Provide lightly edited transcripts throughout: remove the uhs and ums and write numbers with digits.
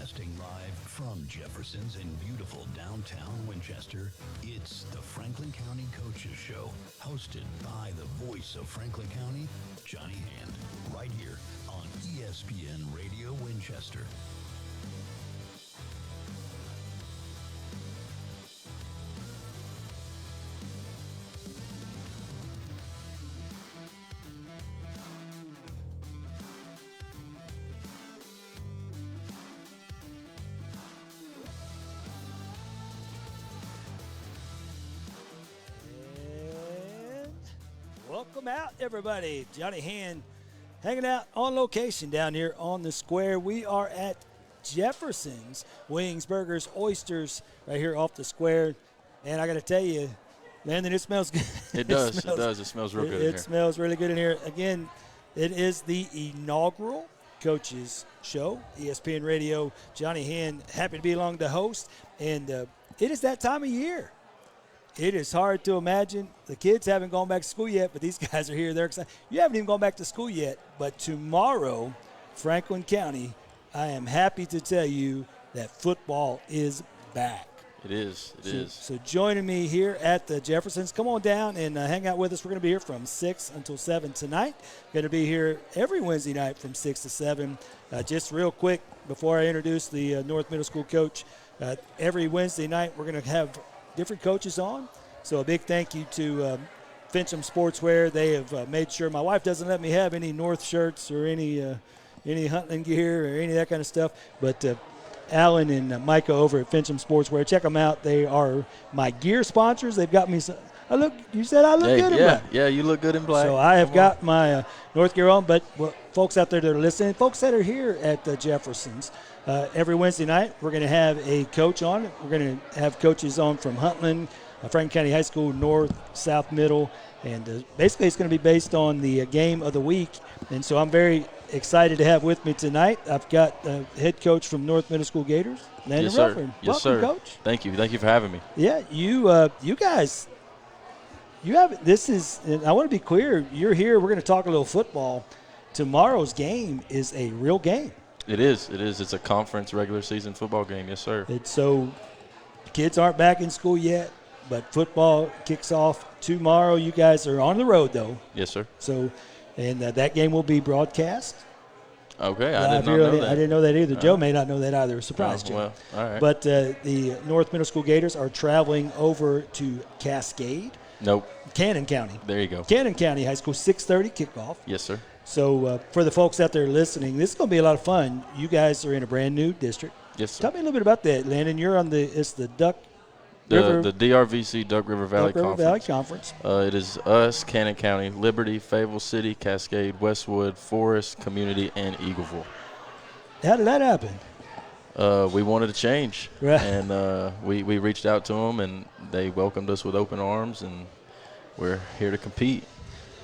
Broadcasting live from Jefferson's in beautiful downtown Winchester, it's the Franklin County Coaches Show, hosted by the voice of Franklin County, Johnny Hand, right here on ESPN Radio Winchester. Welcome out, everybody. Johnny Hand hanging out on location down here on the square. We are at Jefferson's Wings, Burgers, Oysters right here off the square. And I got to tell you, Landon, it smells good. It does. It smells real good in here. It smells really good in here. Again, it is the inaugural Coaches Show, ESPN Radio. Johnny Hand, happy to be along the host. And it is that time of year. It is hard to imagine. The kids haven't gone back to school yet, but these guys are here. They're excited. You haven't even gone back to school yet, but tomorrow, Franklin County, I am happy to tell you that football is back. It is. So joining me here at the Jeffersons, come on down and hang out with us. We're going to be here from 6 until 7 tonight. Going to be here every Wednesday night from 6 to 7. Just real quick, before I introduce the North Middle School coach, every Wednesday night we're going to have different coaches on. So a big thank you to Fincham Sportswear. They have made sure my wife doesn't let me have any North shirts or any hunting gear or any of that kind of stuff. But Alan and Micah over at Fincham Sportswear, check them out. They are my gear sponsors. They've got me some. You said I look good in black. Yeah, you look good in black. So I have got my North gear on. But folks out there that are listening, folks that are here at the Jeffersons, every Wednesday night, we're going to have a coach on. We're going to have coaches on from Huntland, Franklin County High School, North, South, Middle, and basically it's going to be based on the game of the week. And so I'm very excited to have with me tonight. I've got head coach from North Middle School Gators, Landon Relford. Yes, Welcome, sir. Coach. Thank you for having me. Yeah, you guys, you have this is. And I want to be clear. You're here. We're going to talk a little football. Tomorrow's game is a real game. It is. It's a conference regular season football game. Yes, sir. So kids aren't back in school yet, but football kicks off tomorrow. You guys are on the road, though. Yes, sir. So, and that game will be broadcast. Okay, I did not know that. I didn't know that either. Joe may not know that either. Surprise, Joe. Well, all right. But the North Middle School Gators are traveling over to Cascade. Nope. Cannon County. There you go. Cannon County High School, 6:30 kickoff. Yes, sir. So for the folks out there listening, this is going to be a lot of fun. You guys are in a brand new district. Yes, sir. Tell me a little bit about that, Landon. You're on the Duck River. The DRVC Duck River Valley Conference. It is us, Cannon County, Liberty, Fayetteville City, Cascade, Westwood, Forest, Community, and Eagleville. How did that happen? We wanted to change, right. And we reached out to them, and they welcomed us with open arms, and we're here to compete.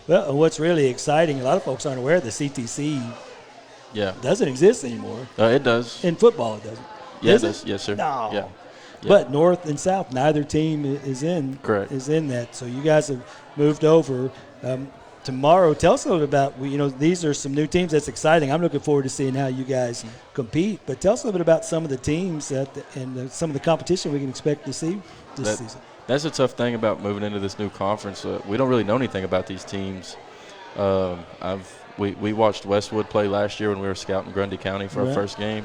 Well, what's really exciting, a lot of folks aren't aware the CTC doesn't exist anymore. It does. In football, it doesn't. Yeah, Is it does. Yes, sir. No. Yeah. But North and South, neither team is in. Correct. Is in that. So you guys have moved over. Tomorrow, tell us a little about, these are some new teams. That's exciting. I'm looking forward to seeing how you guys compete. But tell us a little bit about some of the teams and some of the competition we can expect to see this season. That's a tough thing about moving into this new conference. We don't really know anything about these teams. We watched Westwood play last year when we were scouting Grundy County for our first game.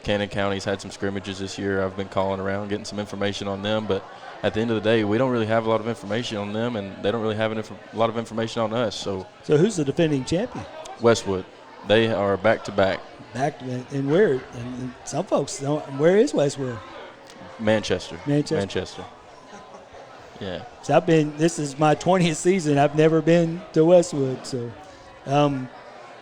Cannon County's had some scrimmages this year. I've been calling around, getting some information on them. But at the end of the day, we don't really have a lot of information on them, and they don't really have a lot of information on us. So who's the defending champion? Westwood. They are back-to-back. And where? And some folks don't. Where is Westwood? Manchester. Manchester. Yeah. So this is my 20th season. I've never been to Westwood. So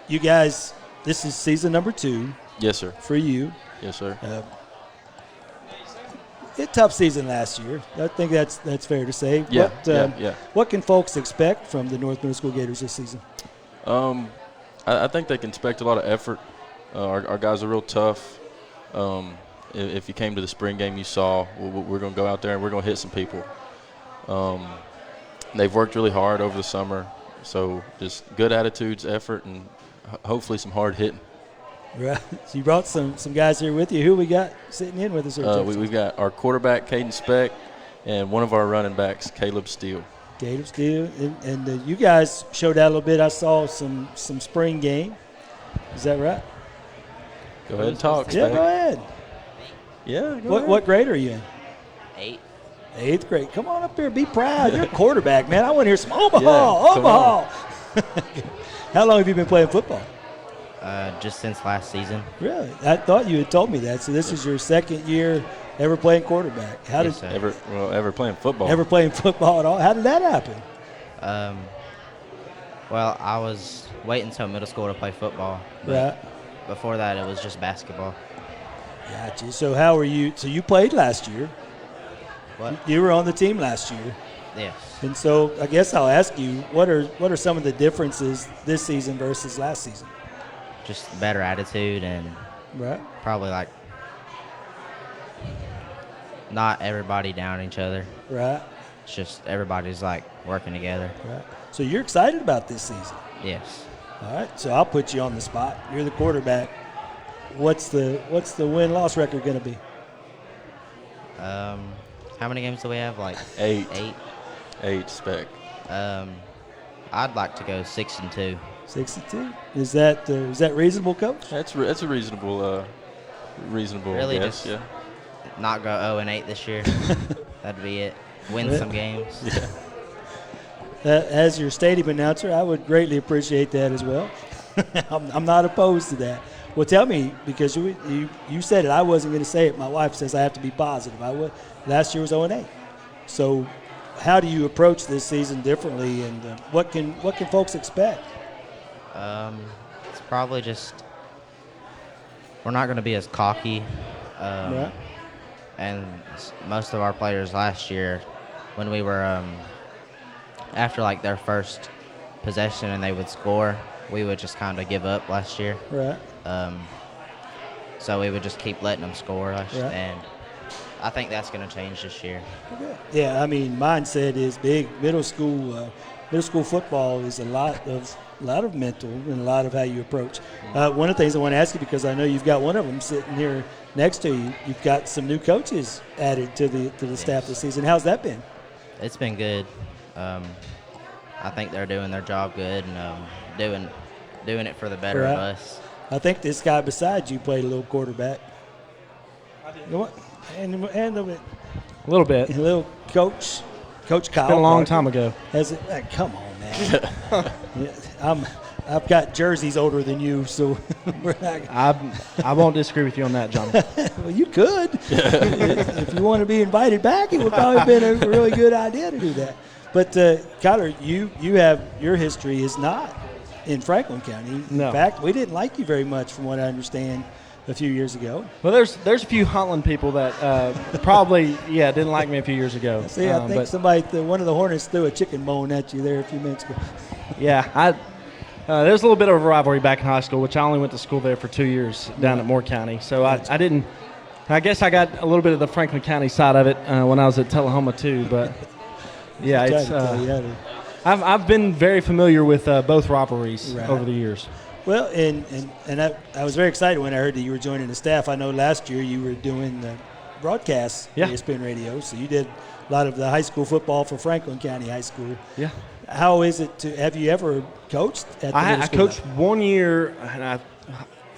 you guys, this is season number 2. Yes, sir. For you. Yes, sir. A tough season last year. I think that's fair to say. Yeah. What can folks expect from the North Middle School Gators this season? I think they can expect a lot of effort. Our guys are real tough. If you came to the spring game, you saw we're going to go out there and we're going to hit some people. They've worked really hard over the summer, so just good attitudes, effort, and hopefully some hard hitting. Right. So you brought some guys here with you. Who we got sitting in with us here? We've got our quarterback, Caden Speck, and one of our running backs, Caleb Steele. Caleb Steele. And you guys showed out a little bit. I saw some spring game. Is that right? Go ahead and talk, Yeah, Speck. go ahead. Yeah, go ahead. What grade are you in? 8. 8th grade. Come on up here. Be proud. You're a quarterback, man. I want to hear some Omaha. Yeah, Omaha. How long have you been playing football? Just since last season. Really? I thought you had told me that. So this is your second year ever playing quarterback. How did Yes, sir. Ever playing football? ever playing football at all? How did that happen? Well, I was waiting until middle school to play football. Right. Before that, it was just basketball. Gotcha. So how were you? So you played last year. What? You were on the team last year. Yes. And so I guess I'll ask you, what are some of the differences this season versus last season? Just better attitude and Right. probably like not everybody down each other. Right. It's just everybody's like working together. Right. So you're excited about this season. Yes. All right. So I'll put you on the spot. You're the quarterback. What's the win-loss record going to be? How many games do we have? Like 8. 8. 8, Speck. I'd like to go 6-2. 62. Is that reasonable, Coach? That's a reasonable Really, guess. just Yeah. not go 0-8 this year. That'd be it. Win some games. Yeah. As your stadium announcer, I would greatly appreciate that as well. I'm not opposed to that. Well, tell me, because you said it, I wasn't going to say it. My wife says I have to be positive. Last year was 0-8. So how do you approach this season differently, and what can folks expect? It's probably just we're not going to be as cocky. Right. And most of our players last year, when we were after like their first possession and they would score, we would just kind of give up last year. Right. So we would just keep letting them score, Right. and I think that's going to change this year. Okay. Yeah, I mean, mindset is big. Middle school football is a lot of mental and a lot of how you approach. One of the things I want to ask you, because I know you've got one of them sitting here next to you, you've got some new coaches added to the staff this season. How's that been? It's been good. I think they're doing their job good and doing it for the better of us. I think this guy beside you played a little quarterback. I did. You know what? And a bit. A little bit. A little Coach Kyle. It's been a long time ago. Has it? Come on, man. Yeah, I've got jerseys older than you, so we're not. I won't disagree with you on that, John. Well, you could. If you want to be invited back, it would probably have been a really good idea to do that. But, Kyler, you have your history is not in Franklin County. No. In fact, we didn't like you very much, from what I understand, a few years ago. Well, there's a few Huntland people that probably didn't like me a few years ago. See, I think one of the Hornets threw a chicken bone at you there a few minutes ago. Yeah, there's a little bit of a rivalry back in high school, which I only went to school there for 2 years down at Moore County. So I didn't. I guess I got a little bit of the Franklin County side of it when I was at Tullahoma too. But yeah, it's. I've been very familiar with both rivalries over the years. Well, and I was very excited when I heard that you were joining the staff. I know last year you were doing the broadcast for ESPN Radio, so you did a lot of the high school football for Franklin County High School. Yeah. How is it have you ever coached at the middle I school coached level? 1 year, and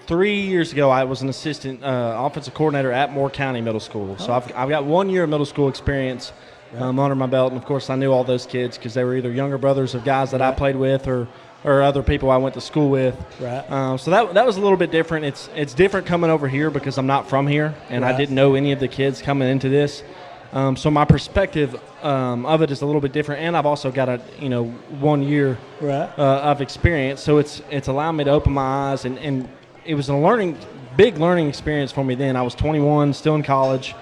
3 years ago I was an assistant offensive coordinator at Moore County Middle School. So I've got 1 year of middle school experience under my belt, and of course I knew all those kids because they were either younger brothers of guys that I played with or other people I went to school with. Right. So that was a little bit different. It's different coming over here because I'm not from here, and I didn't know any of the kids coming into this. So my perspective of it is a little bit different, and I've also got 1 year of experience. So it's allowed me to open my eyes, and it was a big learning experience for me then. I was 21, still in college,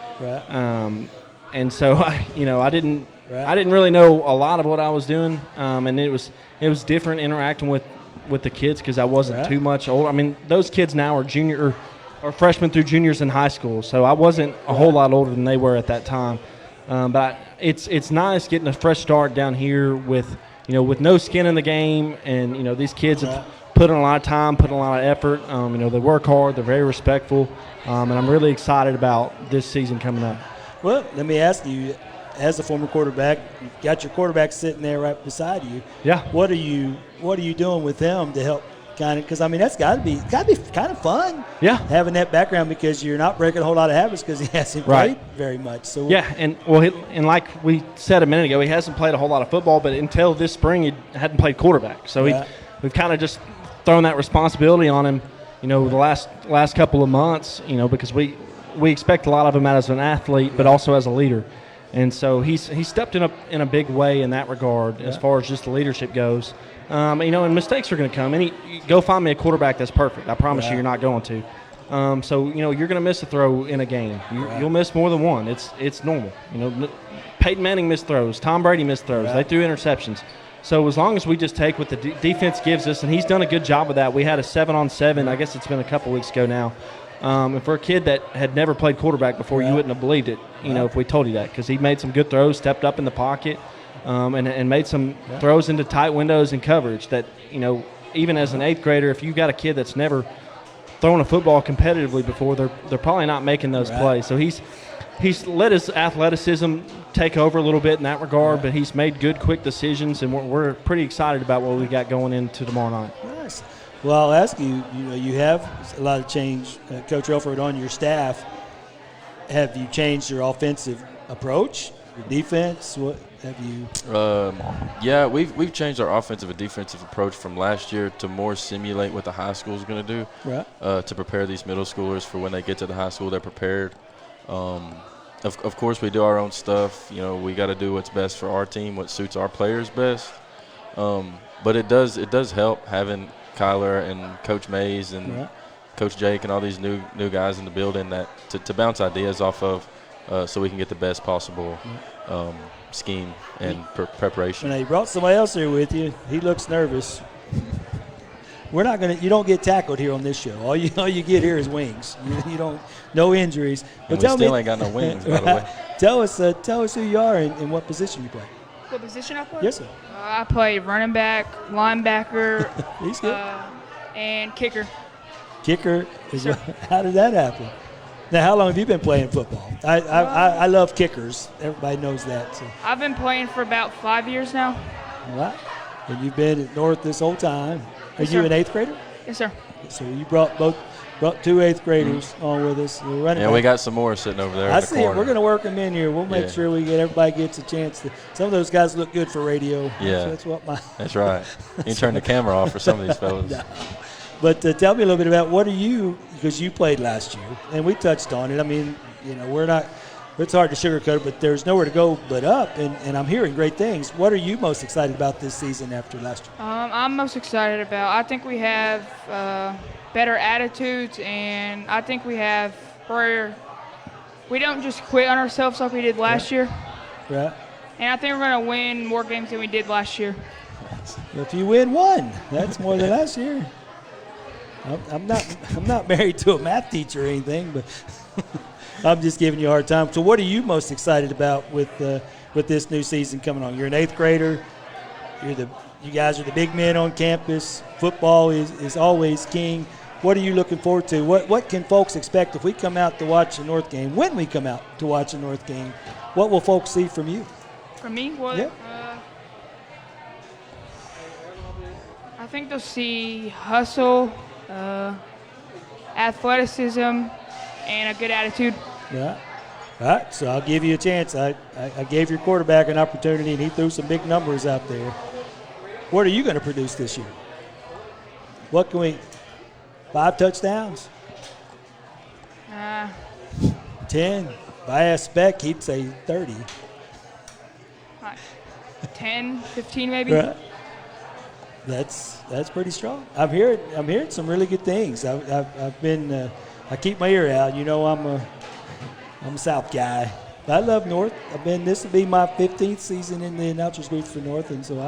and so I didn't really know a lot of what I was doing, and it was different interacting with the kids because I wasn't too much older. I mean, those kids now are junior or freshmen through juniors in high school, so I wasn't a whole lot older than they were at that time. But it's nice getting a fresh start down here with no skin in the game, and these kids have put in a lot of time, put in a lot of effort. They work hard. They're very respectful, and I'm really excited about this season coming up. Well, let me ask you, as a former quarterback, you got your quarterback sitting there right beside you. Yeah. What are you doing with him to help kind of? Because that's got to be kind of fun. Yeah. Having that background, because you're not breaking a whole lot of habits because he hasn't played very much. So yeah, and like we said a minute ago, he hasn't played a whole lot of football, but until this spring, he hadn't played quarterback. So we've kind of just thrown that responsibility on him. The last couple of months. Because we expect a lot of him as an athlete, but also as a leader. And so he's stepped in a big way in that regard as far as just the leadership goes. And mistakes are going to come. Go find me a quarterback that's perfect. I promise you, you're not going to. You're going to miss a throw in a game. You'll miss more than one. It's normal. Peyton Manning missed throws. Tom Brady missed throws. They threw interceptions. So as long as we just take what the defense gives us, and he's done a good job of that. We had a 7-on-7. I guess it's been a couple weeks ago now. And for a kid that had never played quarterback before, you wouldn't have believed it, if we told you that, because he made some good throws, stepped up in the pocket, and made some throws into tight windows and coverage that, even as an 8th grader, if you got a kid that's never thrown a football competitively before, they're probably not making those plays. So he's let his athleticism take over a little bit in that regard, but he's made good, quick decisions, and we're pretty excited about what we got going into tomorrow night. Nice. Well, I'll ask you, you have a lot of change, Coach Relford, on your staff. Have you changed your offensive approach, your defense? What have you? Yeah, we've changed our offensive and defensive approach from last year to more simulate what the high school is going to do, to prepare these middle schoolers for when they get to the high school, they're prepared. Of course, we do our own stuff. We got to do what's best for our team, what suits our players best. But it does help having Kyler and Coach Mays and Coach Jake and all these new guys in the building that to bounce ideas off of, so we can get the best possible scheme and preparation. Now, you brought somebody else here with you. He looks nervous. You don't get tackled here on this show. All you get here is wings. You don't, no injuries. But we still ain't got no wings, by the way. Tell us who you are and what position you play. What position I play? Yes, sir. I play running back, linebacker, He's good. And kicker. Kicker? How did that happen? Now, how long have you been playing football? I love kickers. Everybody knows that. So. I've been playing for about 5 years now. All right. And you've been at North this whole time. Are Yes, you sir. an 8th grader? Yes, sir. So you brought 2 8th graders on with us. We're running back. We got some more sitting over there. I in the see it. corner. We're going to work them in here. We'll make sure everybody gets a chance to. Some of those guys look good for radio. Yeah. That's what That's right. You can turn the camera off for some of these fellas. No. But tell me a little bit about what are you, because you played last year, and we touched on it. I mean, we're not. It's hard to sugarcoat it, but there's nowhere to go but up, and I'm hearing great things. What are you most excited about this season after last year? I'm most excited about. I think we have better attitudes, and I think we don't just quit on ourselves like we did last year. Right. And I think we're going to win more games than we did last year. If you win one, that's more than last year. I'm not married to a math teacher or anything, but I'm just giving you a hard time. So what are you most excited about with this new season coming on? You're an 8th grader. You guys are the big men on campus. Football is always king. What are you looking forward to? What can folks expect if we come out to watch a North game? When we come out to watch a North game, what will folks see from you? From me? Well, Yeah. I think they'll see hustle, athleticism, and a good attitude. Yeah. All right, so I'll give you a chance. I gave your quarterback an opportunity, and he threw some big numbers out there. What are you going to produce this year? What can we – 5 touchdowns? 10. If I asked Speck, he'd say 30. 10, 15 maybe. Right. That's pretty strong. I'm hearing some really good things. I've been I keep my ear out. I'm a South guy. But I love North. This will be my 15th season in the announcers booth for North, and so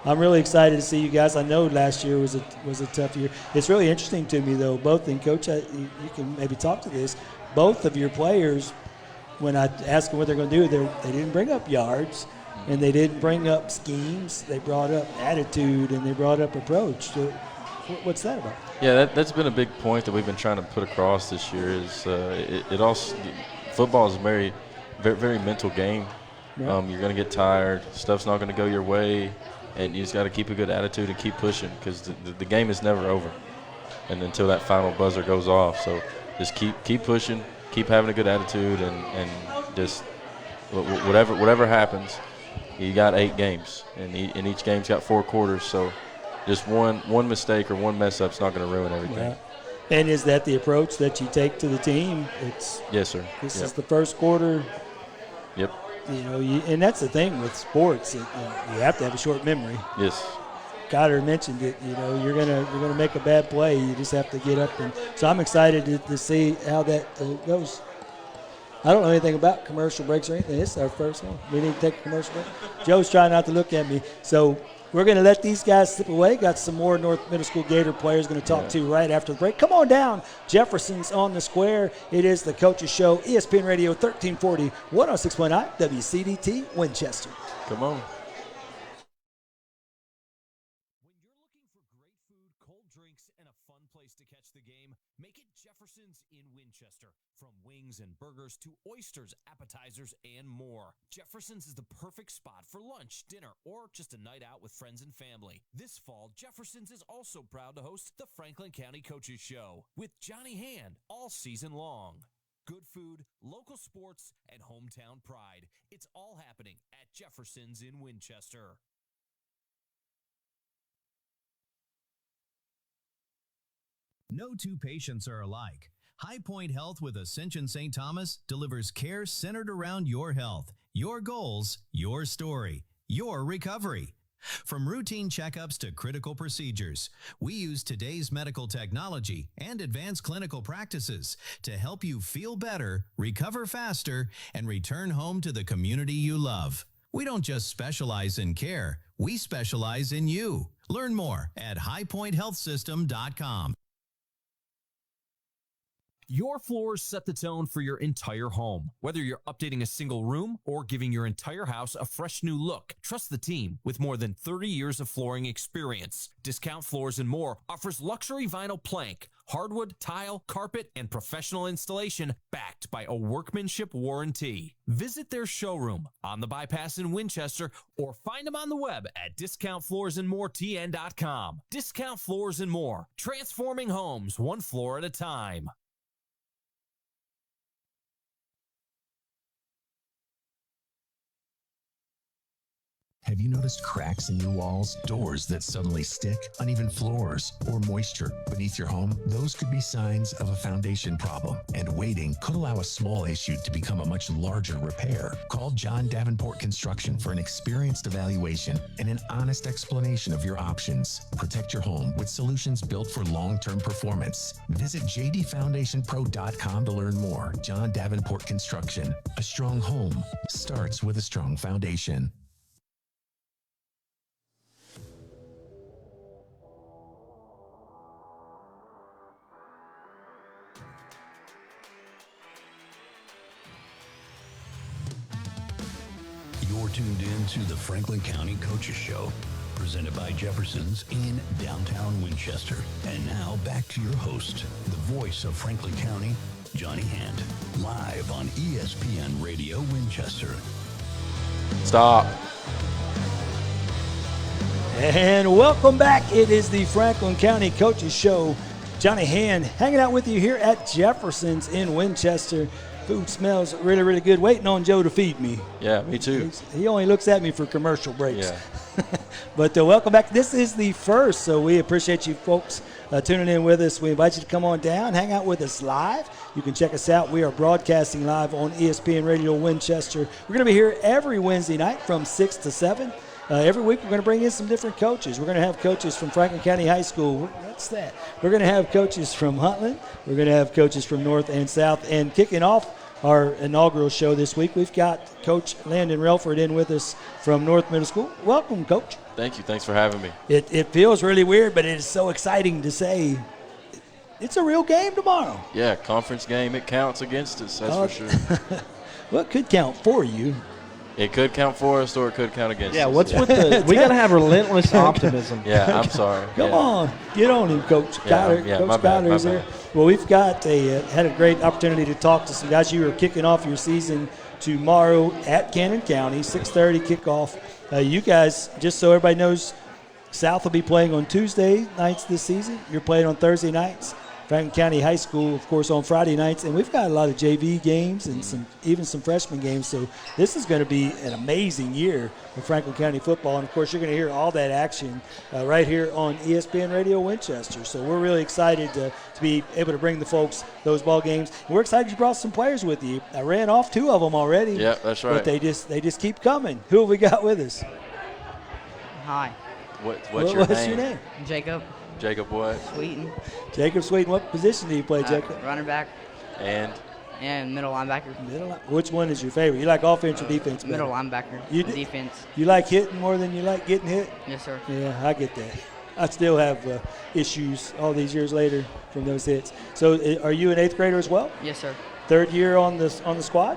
I'm really excited to see you guys. I know last year was a tough year. It's really interesting to me though. Both, and Coach, you can maybe talk to this. Both of your players, when I asked them what they're going to do, they didn't bring up yards. And they didn't bring up schemes. They brought up attitude and they brought up approach. So What's that about? Yeah, that's been a big point that we've been trying to put across this year. Is it also football is a very, very, very mental game. Yeah. You're going to get tired. Stuff's not going to go your way, and you just got to keep a good attitude and keep pushing because the game is never over, and until that final buzzer goes off. So just keep pushing, keep having a good attitude, and just whatever happens, you got 8 games, and each game's got 4 quarters. So just one mistake or one mess up's not going to ruin everything. Yeah. And is that the approach that you take to the team? Yes, sir. This is the first quarter. Yep. You know, and that's the thing with sports. You have to have a short memory. Yes. Goddard mentioned it. You know, you're gonna make a bad play. You just have to get up. And so I'm excited to see how that goes. I don't know anything about commercial breaks or anything. This is our first one. We need to take a commercial break. Joe's trying not to look at me. So we're going to let these guys slip away. Got some more North Middle School Gator players going to talk to right after the break. Come on down. Jefferson's on the square. It is the Coaches Show, ESPN Radio 1340, 106.9 WCDT Winchester. Come on. When you're looking for great food, cold drinks, and a fun place to catch the game, make it Jefferson's in Winchester. From wings and burgers to oysters, appetizers, and more. Jefferson's is the perfect spot for lunch, dinner, or just a night out with friends and family. This fall, Jefferson's is also proud to host the Franklin County Coaches Show with Johnny Hand all season long. Good food, local sports, and hometown pride. It's all happening at Jefferson's in Winchester. No two patients are alike. High Point Health with Ascension St. Thomas delivers care centered around your health, your goals, your story, your recovery. From routine checkups to critical procedures, we use today's medical technology and advanced clinical practices to help you feel better, recover faster, and return home to the community you love. We don't just specialize in care, we specialize in you. Learn more at highpointhealthsystem.com. Your floors set the tone for your entire home. Whether you're updating a single room or giving your entire house a fresh new look, trust the team with more than 30 years of flooring experience. Discount Floors and More offers luxury vinyl plank, hardwood, tile, carpet, and professional installation backed by a workmanship warranty. Visit their showroom on the Bypass in Winchester or find them on the web at discountfloorsandmoretn.com. Discount Floors and More, transforming homes one floor at a time. Have you noticed cracks in your walls, doors that suddenly stick, uneven floors, or moisture beneath your home? Those could be signs of a foundation problem, and waiting could allow a small issue to become a much larger repair. Call John Davenport Construction for an experienced evaluation and an honest explanation of your options. Protect your home with solutions built for long-term performance. Visit jdfoundationpro.com to learn more. John Davenport Construction. A strong home starts with a strong foundation. You're tuned in to the Franklin County Coaches Show, presented by Jefferson's in downtown Winchester. And now back to your host, the voice of Franklin County, Johnny Hand, live on ESPN Radio Winchester. Stop. And welcome back. It is the Franklin County Coaches Show. Johnny Hand hanging out with you here at Jefferson's in Winchester. Food smells really, really good. Waiting on Joe to feed me. Yeah, me too. He only looks at me for commercial breaks. Yeah. But welcome back. This is the first, so we appreciate you folks tuning in with us. We invite you to come on down, hang out with us live. You can check us out. We are broadcasting live on ESPN Radio Winchester. We're going to be here every Wednesday night from 6 to 7. Every week we're going to bring in some different coaches. We're going to have coaches from Franklin County High School. What's that? We're going to have coaches from Huntland. We're going to have coaches from North and South. And kicking off our inaugural show this week, we've got Coach Landon Relford in with us from North Middle School. Welcome, Coach. Thank you. Thanks for having me. It feels really weird, but it is so exciting to say it's a real game tomorrow. Yeah, conference game. It counts against us, that's for sure. Well, it could count for you. It could count for us or it could count against us. Yeah, what's with the – we got to have relentless optimism. Yeah, I'm sorry. Come on. Get on him, Coach. Coach my is there. bad. Well, we've got had a great opportunity to talk to some guys. You are kicking off your season tomorrow at Cannon County, 6:30 kickoff. You guys, just so everybody knows, South will be playing on Tuesday nights this season. You're playing on Thursday nights. Franklin County High School, of course, on Friday nights. And we've got a lot of JV games and even some freshman games. So this is going to be an amazing year for Franklin County football. And, of course, you're going to hear all that action right here on ESPN Radio Winchester. So we're really excited to be able to bring the folks those ball games. And we're excited you brought some players with you. I ran off 2 of them already. Yeah, that's right. But they just keep coming. Who have we got with us? Hi, What's your name? Jacob Jacob what? Sweeten. Jacob Sweeten. What position do you play, Jacob? Running back And middle linebacker. Which one is your favorite? You like offense or defense better? Middle linebacker. Defense. You like hitting more than you like getting hit? Yes, sir. Yeah, I get that. I still have issues all these years later from those hits. So are you an 8th grader as well? Yes, sir. 3rd year on the squad?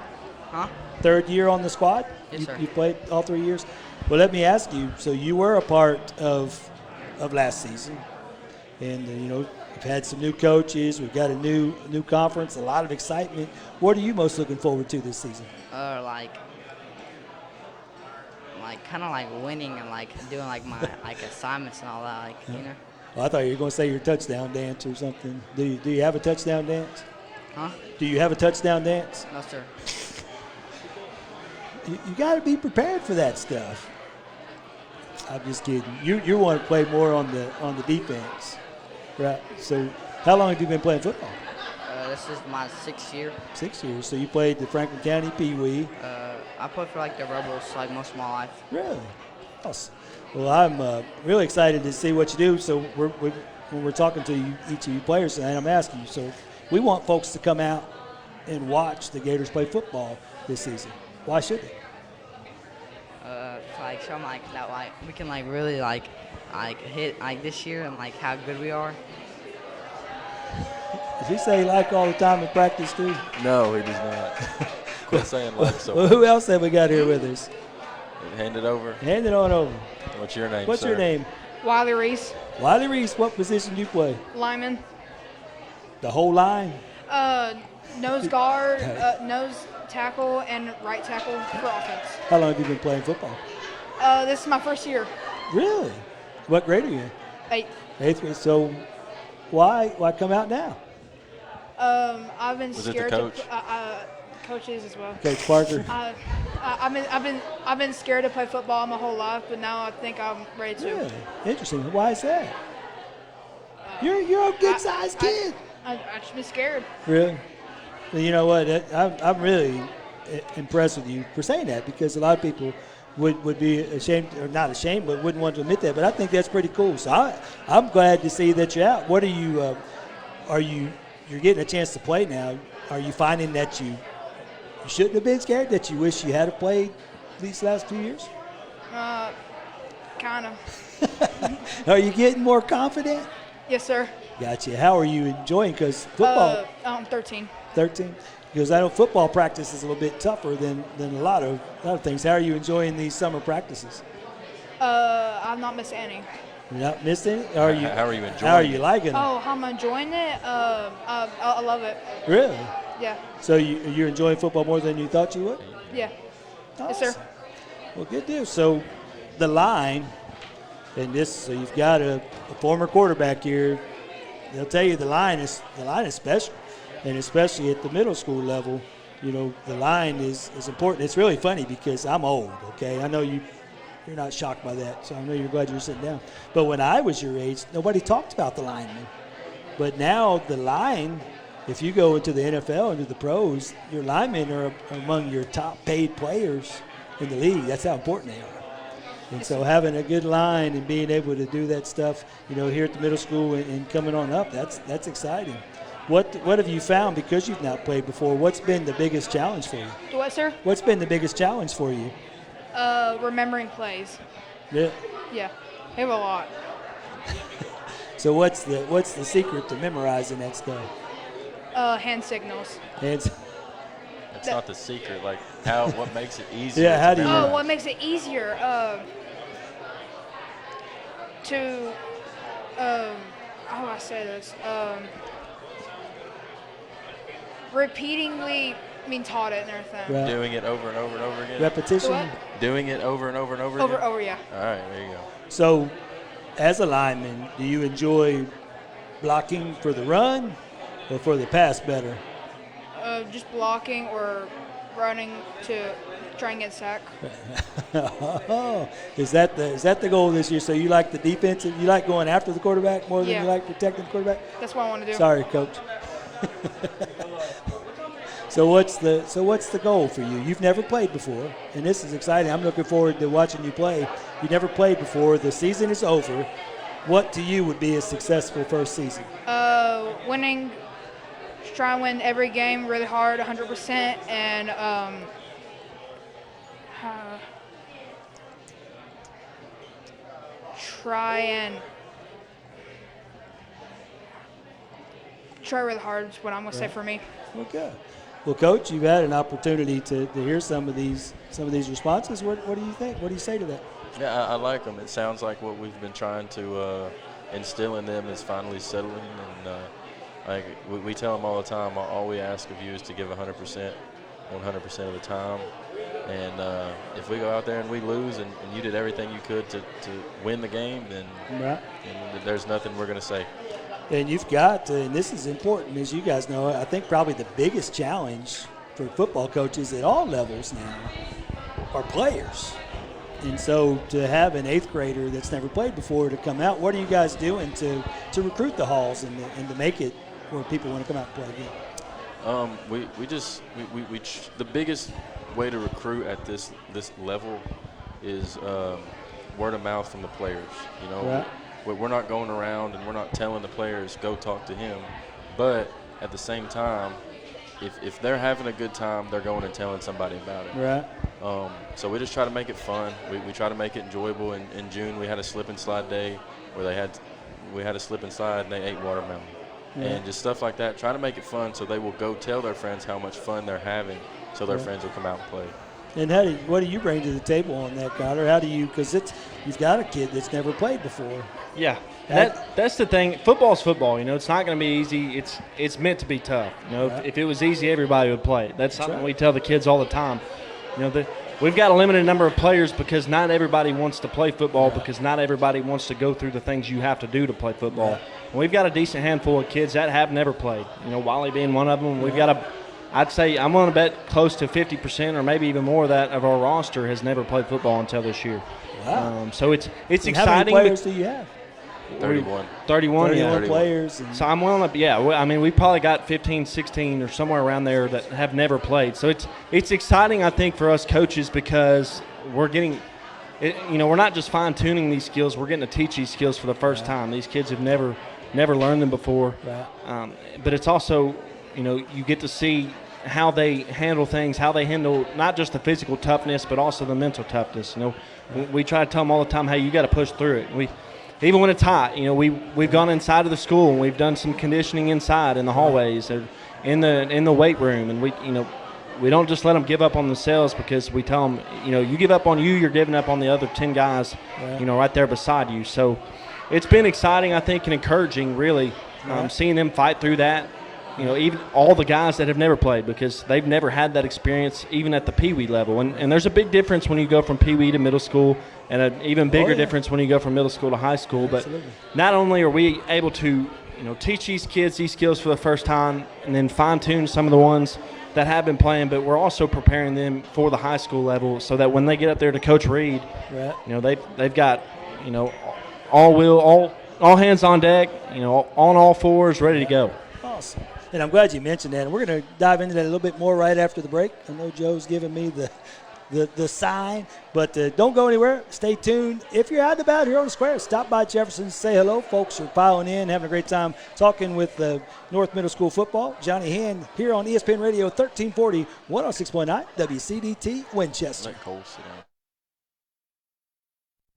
Huh? 3rd year on the squad? Yes, sir. You played all 3 years? Well, let me ask you. So you were a part of last season. And, we've had some new coaches. We've got a new conference, a lot of excitement. What are you most looking forward to this season? Kind of like winning and doing my assignments and all that, Well, I thought you were going to say your touchdown dance or something. Do you have a touchdown dance? Huh? Do you have a touchdown dance? No, sir. You got to be prepared for that stuff. I'm just kidding. You want to play more on the defense, right? So, how long have you been playing football? This is my 6th year. 6 years. So you played the Franklin County Pee Wee. I played for the Rebels most of my life. Really? Awesome. Well, I'm really excited to see what you do. So when we're talking to each of you players tonight, I'm asking you. So we want folks to come out and watch the Gators play football this season. Why should they? Show them that we can really hit this year and how good we are. Does he say all the time in practice too? No, he does not. Quit saying so. Well, who else have we got here with us? Hand it over. Hand it on over. What's your name, What's sir? your name? Wiley Reese. Wiley Reese, what position do you play? Lineman. The whole line? Nose guard, nose tackle, and right tackle for offense. How long have you been playing football? This is my 1st year. Really? What grade are you in? 8th. 8th grade. So why come out now? I've been Was it the scared coach? to coaches as well. Coach Parker. I've been scared to play football my whole life, but now I think I'm ready to. Really? Interesting. Why is that? You're a good sized kid. I just been scared. Really? Well, you know what? I'm really impressed with you for saying that, because a lot of people would be ashamed, or not ashamed, but wouldn't want to admit that. But I think that's pretty cool. So I'm glad to see that you're out. What are you? You're getting a chance to play now. Are you finding that you shouldn't have been scared, that you wish you had played these last 2 years? Kind of. Are you getting more confident? Yes, sir. Gotcha. How are you enjoying? Because football. I'm 13. 13. Because I know football practice is a little bit tougher than a lot of things. How are you enjoying these summer practices? I've not missed any. You're not missed any? How are you enjoying How are you liking it? Oh, how I'm enjoying it? I love it. Really? Yeah. So you're enjoying football more than you thought you would? Yeah. Awesome. Yes, sir. Well, good deal. So the line, so you've got a former quarterback here. They'll tell you the line is special, and especially at the middle school level, the line is important. It's really funny because I'm old. Okay, I know you're not shocked by that, so I know you're glad you're sitting down. But when I was your age, nobody talked about the linemen. But now the line, if you go into the NFL, into the pros, your linemen are among your top paid players in the league. That's how important they are. And so having a good line and being able to do that stuff, here at the middle school and coming on up, that's exciting. What have you found, because you've not played before? What's been the biggest challenge for you? What, sir? What's been the biggest challenge for you? Remembering plays. Yeah. Yeah, we have a lot. So what's the secret to memorizing that stuff? Hand signals. Hands. It's not the secret. Like, what makes it easier? Yeah, how do you? Oh, what makes it easier? How do I say this? Repeatedly being taught it and everything. Right. Doing it over and over and over again. Repetition. What? Doing it over and over and over again. Over, yeah. All right, there you go. So, as a lineman, do you enjoy blocking for the run or for the pass better? Just blocking or running to try and get sacked. Is that the goal this year? So you like the defensive? You like going after the quarterback more than Yeah. you like protecting the quarterback? That's what I want to do. Sorry, Coach. So what's the goal for you? You've never played before, and this is exciting. I'm looking forward to watching you play. You never played before. The season is over. What to you would be a successful first season? Winning. Just try and win every game really hard, 100%, and try really hard is what I'm going to say for me. Okay. Well, Coach, you've had an opportunity to hear some of these responses. What do you think? What do you say to that? Yeah, I like them. It sounds like what we've been trying to instill in them is finally settling. And like we tell them all the time, all we ask of you is to give 100%, 100% of the time. And if we go out there and we lose and you did everything you could to win the game, then there's nothing we're going to say. And you've got, and this is important, as you guys know, I think probably the biggest challenge for football coaches at all levels now are players. And so to have an 8th grader that's never played before to come out, what are you guys doing to recruit the halls and to make it where people want to come out and play again? The biggest way to recruit at this level is word of mouth from the players. You know, right. We're not going around and we're not telling the players go talk to him, but at the same time, if they're having a good time, they're going and telling somebody about it. Right. So we just try to make it fun. We try to make it enjoyable. In June, we had a slip and slide day where we had a slip and slide and they ate watermelon. Yeah. And just stuff like that. Try to make it fun so they will go tell their friends how much fun they're having so their friends will come out and play. And what do you bring to the table on that, Connor? How do you, because you've got a kid that's never played before. Yeah, that's the thing. Football's football. You know, it's not going to be easy. It's meant to be tough. You know, if it was easy, everybody would play. That's something we tell the kids all the time. You know, we've got a limited number of players because not everybody wants to play football because not everybody wants to go through the things you have to do to play football. And we've got a decent handful of kids that have never played. You know, Wiley being one of them. We've got I'd say I'm going to bet close to 50% or maybe even more of that of our roster has never played football until this year. Wow. So it's exciting. How many players do you have? 31. 31 players. So I'm willing to, I mean, we probably got 15, 16 or somewhere around there that have never played. So it's exciting, I think, for us coaches because we're getting, we're not just fine-tuning these skills. We're getting to teach these skills for the first time. These kids have never learned them before. Right. But it's also, you get to see how they handle things, how they handle not just the physical toughness, but also the mental toughness. We try to tell them all the time, hey, you got to push through it. Even when it's hot, we've gone inside of the school and we've done some conditioning inside in the hallways or in the weight room, and we don't just let them give up on themselves because we tell them, you give up on you, you're giving up on the other 10 guys, right there beside you. So it's been exciting, I think, and encouraging, really, seeing them fight through that. Even all the guys that have never played because they've never had that experience even at the Pee Wee level. And there's a big difference when you go from Pee Wee to middle school and an even bigger difference when you go from middle school to high school. But not only are we able to, teach these kids these skills for the first time and then fine-tune some of the ones that have been playing, but we're also preparing them for the high school level so that when they get up there to Coach Reed, they've got, all hands on deck, on all fours, ready to go. Awesome. And I'm glad you mentioned that. And we're going to dive into that a little bit more right after the break. I know Joe's giving me the sign, but don't go anywhere. Stay tuned. If you're out and about here on the square, stop by Jefferson, say hello. Folks are piling in, having a great time talking with North Middle School football. Johnny Hand here on ESPN Radio 1340, 106.9 WCDT Winchester. Let Cole sit down.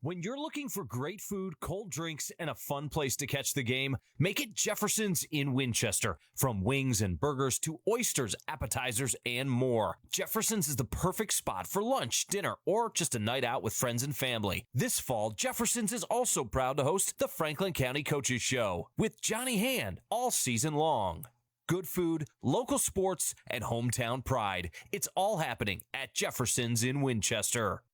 When you're looking for great food, cold drinks, and a fun place to catch the game, make it Jefferson's in Winchester. From wings and burgers to oysters, appetizers, and more. Jefferson's is the perfect spot for lunch, dinner, or just a night out with friends and family. This fall, Jefferson's is also proud to host the Franklin County Coaches Show with Johnny Hand all season long. Good food, local sports, and hometown pride. It's all happening at Jefferson's in Winchester.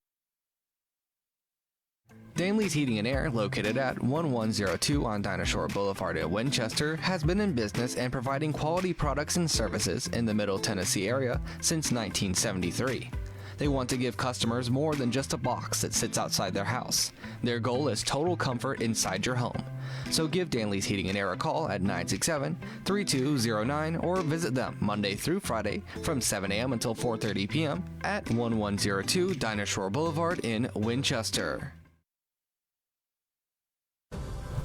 Danley's Heating and Air, located at 1102 on Dinosaur Boulevard at Winchester, has been in business and providing quality products and services in the Middle Tennessee area since 1973. They want to give customers more than just a box that sits outside their house. Their goal is total comfort inside your home. So give Danley's Heating and Air a call at 967-3209 or visit them Monday through Friday from 7 a.m. until 4:30 p.m. at 1102 Dinosaur Boulevard in Winchester.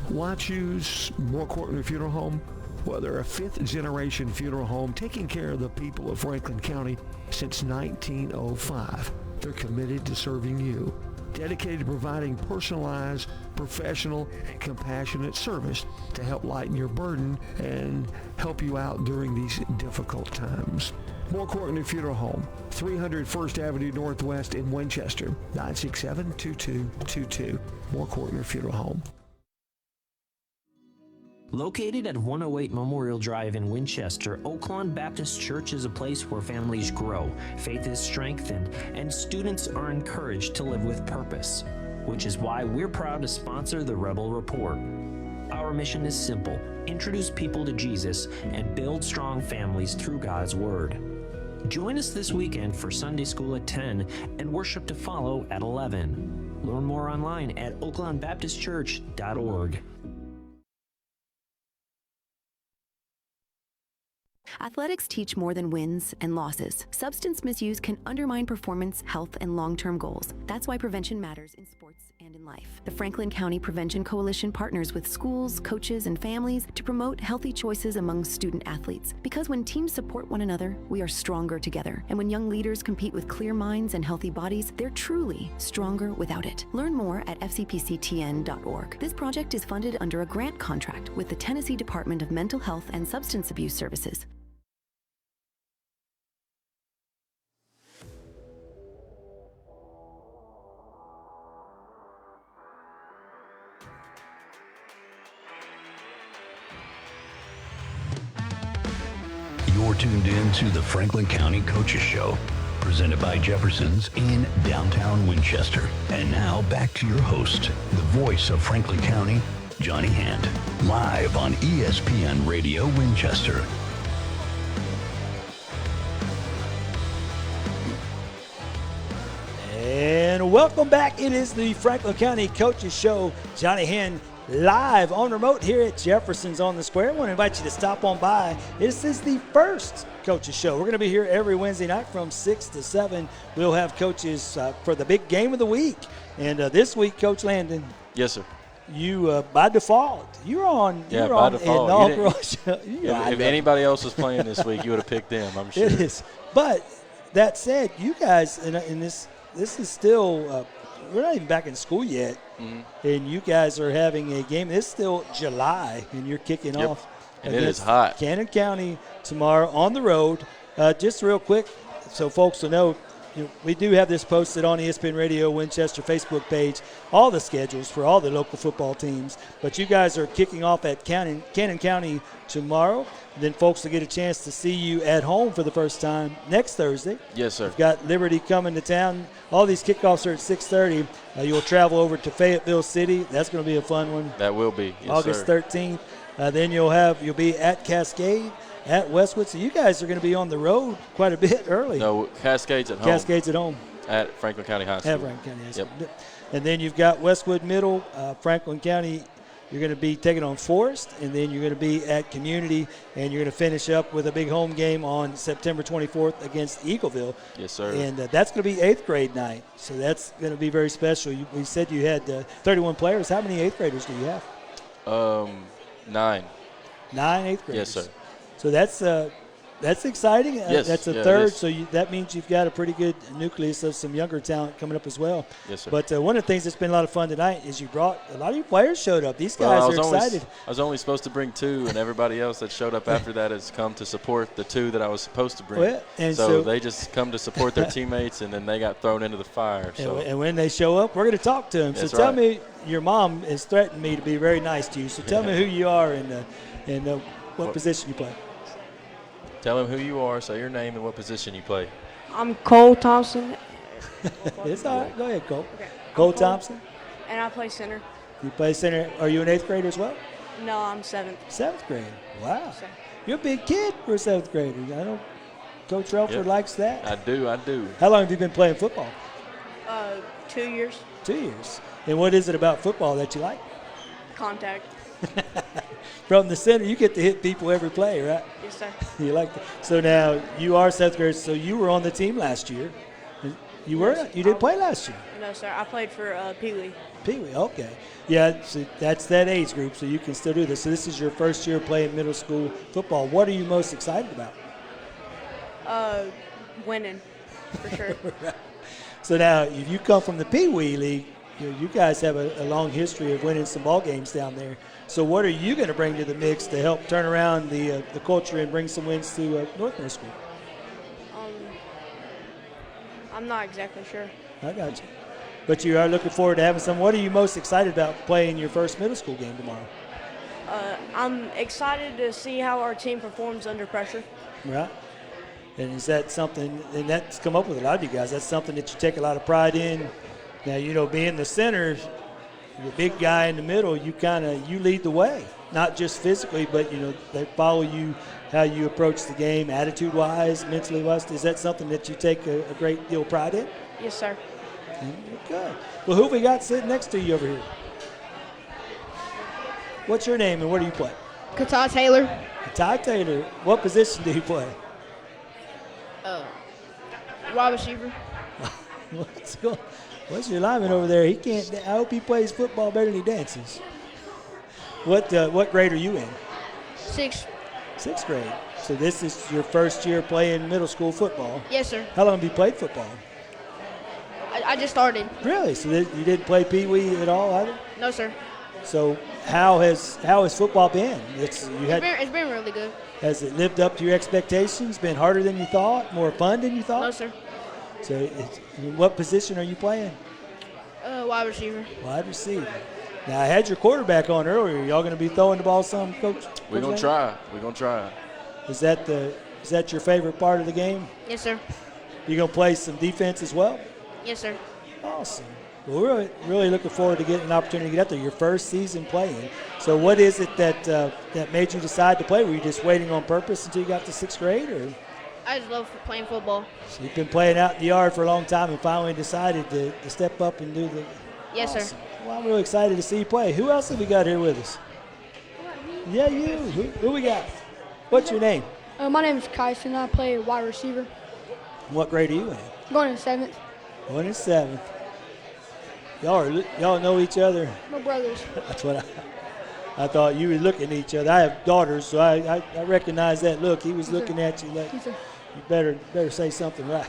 Why choose Moore Courtney Funeral Home? Well, they're a fifth-generation funeral home taking care of the people of Franklin County since 1905. They're committed to serving you, dedicated to providing personalized, professional, and compassionate service to help lighten your burden and help you out during these difficult times. Moore Courtney Funeral Home, 300 First Avenue Northwest in Winchester, 967-2222. Moore Courtney Funeral Home. Located at 108 Memorial Drive in Winchester, Oaklawn Baptist Church is a place where families grow, faith is strengthened, and students are encouraged to live with purpose, which is why we're proud to sponsor the Rebel Report. Our mission is simple: introduce people to Jesus and build strong families through God's Word. Join us this weekend for Sunday School at 10 and worship to follow at 11. Learn more online at oaklawnbaptistchurch.org. Athletics teach more than wins and losses. Substance misuse can undermine performance, health, and long-term goals. That's why prevention matters in sports and in life. The Franklin County Prevention Coalition partners with schools, coaches, and families to promote healthy choices among student athletes. Because when teams support one another, we are stronger together. And when young leaders compete with clear minds and healthy bodies, they're truly stronger without it. Learn more at fcpctn.org. This project is funded under a grant contract with the Tennessee Department of Mental Health and Substance Abuse Services. You're tuned in to the Franklin County Coaches Show, presented by Jefferson's in downtown Winchester. And now back to your host, the voice of Franklin County, Johnny Hand, live on ESPN Radio Winchester. And welcome back. It is the Franklin County Coaches Show. Johnny Hand live on remote here at Jefferson's on the Square. I want to invite you to stop on by. This is the first Coaches Show. We're going to be here every Wednesday night from 6 to 7. We'll have coaches for the big game of the week. And this week, Coach Landon. Yes, sir. You, by default, you're on. Yeah, you're by on default. Inaugural show. If anybody else was playing this week, you would have picked them, I'm sure. It is. But that said, you guys, in this is still we're not even back in school yet, and you guys are having a game. It's still July, and you're kicking off. And it is hot. Cannon County tomorrow on the road. Just real quick, so folks will know, we do have this posted on ESPN Radio Winchester Facebook page, all the schedules for all the local football teams. But you guys are kicking off at Cannon County tomorrow. Then folks will get a chance to see you at home for the first time next Thursday. Yes, sir. We've got Liberty coming to town. All these kickoffs are at 6:30. You'll travel over to Fayetteville City. That's going to be a fun one. That will be. Yes, August sir. 13th. Then you'll be at Cascade, at Westwood. So you guys are going to be on the road quite a bit early. No, Cascade's at home. Cascade's at home. At Franklin County High School. At Franklin County High School. Yep. And then you've got Westwood Middle, Franklin County. You're going to be taking on Forest, and then you're going to be at Community, and you're going to finish up with a big home game on September 24th against Eagleville. Yes, sir. And that's going to be 8th grade night, so that's going to be very special. We said you had 31 players. How many 8th graders do you have? 9. 9 8th graders. Yes, sir. So that's That's exciting. Yes, That's a yeah, it third, is. so that means you've got a pretty good nucleus of some younger talent coming up as well. Yes, sir. But one of the things that's been a lot of fun tonight is you brought a lot of your players showed up. These Well, guys are excited. I was only supposed to bring 2, and everybody else that showed up after that has come to support the 2 that I was supposed to bring. Well, and so so they just come to support their teammates, and then they got thrown into the fire. So and when they show up, we're going to talk to them. That's So tell right. me, your mom has threatened me to be very nice to you. So tell me who you are and what position you play. Tell them who you are, say your name, and what position you play. I'm Cole Thompson. It's all right. Go ahead, Cole. Okay. Cole Thompson. And I play center. You play center. Are you an 8th grader as well? No, I'm 7th. 7th grade. Wow. So- You're a big kid for a 7th grader. I know Coach Relford Yep. likes that. I do. How long have you been playing football? 2 years. 2 years. And what is it about football that you like? Contact. From the center, you get to hit people every play, right? Yes, sir. You like that. So now you are 7th grade, so you were on the team last year. You were? Yes. You didn't play last year? No, sir. I played for Pee Wee. Pee Wee, okay. Yeah, so that's that age group, so you can still do this. So this is your first year playing middle school football. What are you most excited about? Winning, for sure. Right. So now, if you come from the Pee Wee League, you guys have a long history of winning some ball games down there. So what are you going to bring to the mix to help turn around the culture and bring some wins to North Middle School? I'm not exactly sure. I got you. But you are looking forward to having some. What are you most excited about playing your first middle school game tomorrow? I'm excited to see how our team performs under pressure. Right. And is that something, and that's come up with a lot of you guys, that's something that you take a lot of pride in? Now, being the center, the big guy in the middle, you lead the way, not just physically, but, they follow you, how you approach the game, attitude-wise, mentally-wise. Is that something that you take a great deal of pride in? Yes, sir. Okay. Well, who we got sitting next to you over here? What's your name and where do you play? Katai Taylor. Ty Taylor. What position do you play? Wide receiver. What's your lineman over there? He can't. I hope he plays football better than he dances. What grade are you in? 6th. 6th grade. So this is your first year playing middle school football. Yes, sir. How long have you played football? I just started. Really? So you didn't play Pee Wee at all either? No, sir. So how has football been? It's been really good. Has it lived up to your expectations? Been harder than you thought? More fun than you thought? No, sir. So what position are you playing? Wide receiver. Wide receiver. Now, I had your quarterback on earlier. Y'all going to be throwing the ball some, Coach? We're going to try. We're going to try. Is that your favorite part of the game? Yes, sir. You going to play some defense as well? Yes, sir. Awesome. Well, we're really looking forward to getting an opportunity to get out there. Your first season playing. So what is it that made you decide to play? Were you just waiting on purpose until you got to 6th grade? Or? I just love playing football. So you've been playing out in the yard for a long time and finally decided to step up and do the – Yes, awesome. sir. Well, I'm really excited to see you play. Who else have we got here with us? Yeah, you. Who we got? What's your name? My name is Kyson. I play wide receiver. What grade are you in? I'm going in 7th. Going in 7th. Y'all know each other? My brothers. That's what I thought. You were looking at each other. I have daughters, so I recognize that look. He was looking at you like, you better say something right.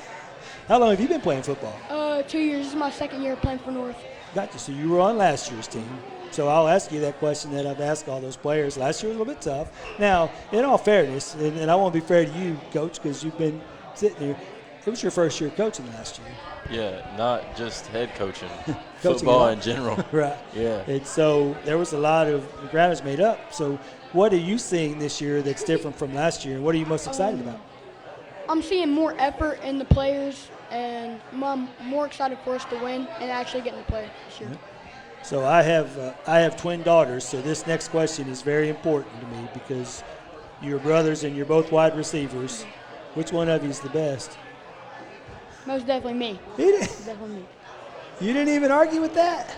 How long have you been playing football? 2 years. This is my 2nd year playing for North. Gotcha. So you were on last year's team. So I'll ask you that question that I've asked all those players. Last year was a little bit tough. Now, in all fairness, and I want to be fair to you, Coach, because you've been sitting here, it was your first year coaching last year. Yeah, not just head coaching, football in general. Right. Yeah. And so there was a lot of the ground was made up. So what are you seeing this year that's different from last year? What are you most excited about? I'm seeing more effort in the players, and I'm more excited for us to win and actually getting to play this year. So I have twin daughters, so this next question is very important to me because you're brothers and you're both wide receivers. Which one of you is the best? Most definitely me. Definitely me. You didn't even argue with that?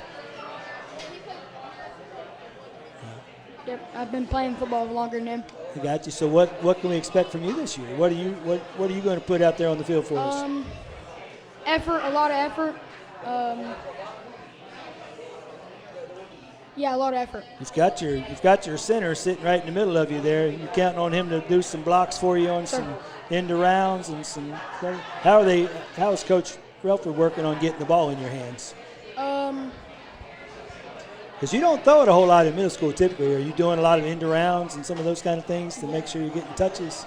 Yep, I've been playing football longer than him. I got you. So what can we expect from you this year? What are you going to put out there on the field for us? Effort, a lot of effort. Yeah, a lot of effort. You've got your center sitting right in the middle of you there. You're counting on him to do some blocks for you on some end arounds and some. How is Coach Relford working on getting the ball in your hands? Because you don't throw it a whole lot in middle school typically. Are you doing a lot of end arounds and some of those kind of things to make sure you're getting touches?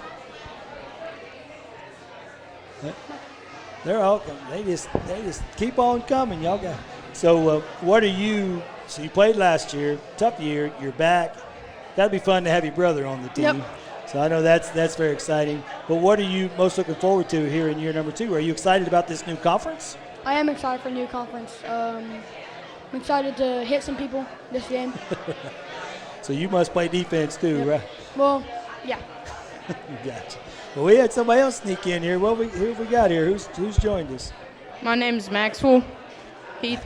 They're all they just keep on coming. Y'all got. So what are you? So you played last year, tough year. You're back. That'd be fun to have your brother on the team. Yep. So I know that's very exciting. But what are you most looking forward to here in year number 2? Are you excited about this new conference? I am excited for a new conference. I'm excited to hit some people this game. So you must play defense too, right? Well, yeah. Gotcha. Well, we had somebody else sneak in here. Who have we got here? Who's joined us? My name's Maxwell Heath.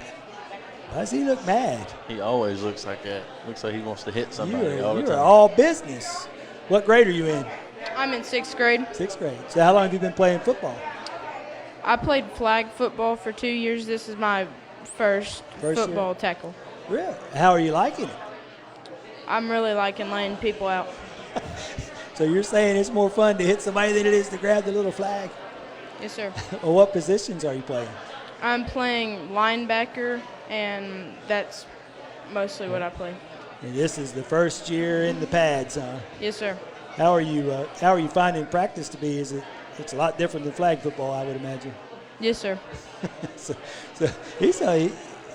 Why does he look mad? He always looks like that. Looks like he wants to hit somebody all the time. You're all business. What grade are you in? I'm in 6th grade. 6th grade. So how long have you been playing football? I played flag football for 2 years. This is my first football year? tackle. Really? How are you liking it? I'm really liking laying people out. So you're saying it's more fun to hit somebody than it is to grab the little flag? Yes, sir. Well, what positions are you playing? I'm playing linebacker, and that's mostly what I play. And this is the first year in the pads, huh? Yes, sir. How are you finding practice to be? It's a lot different than flag football, I would imagine. Yes, sir. so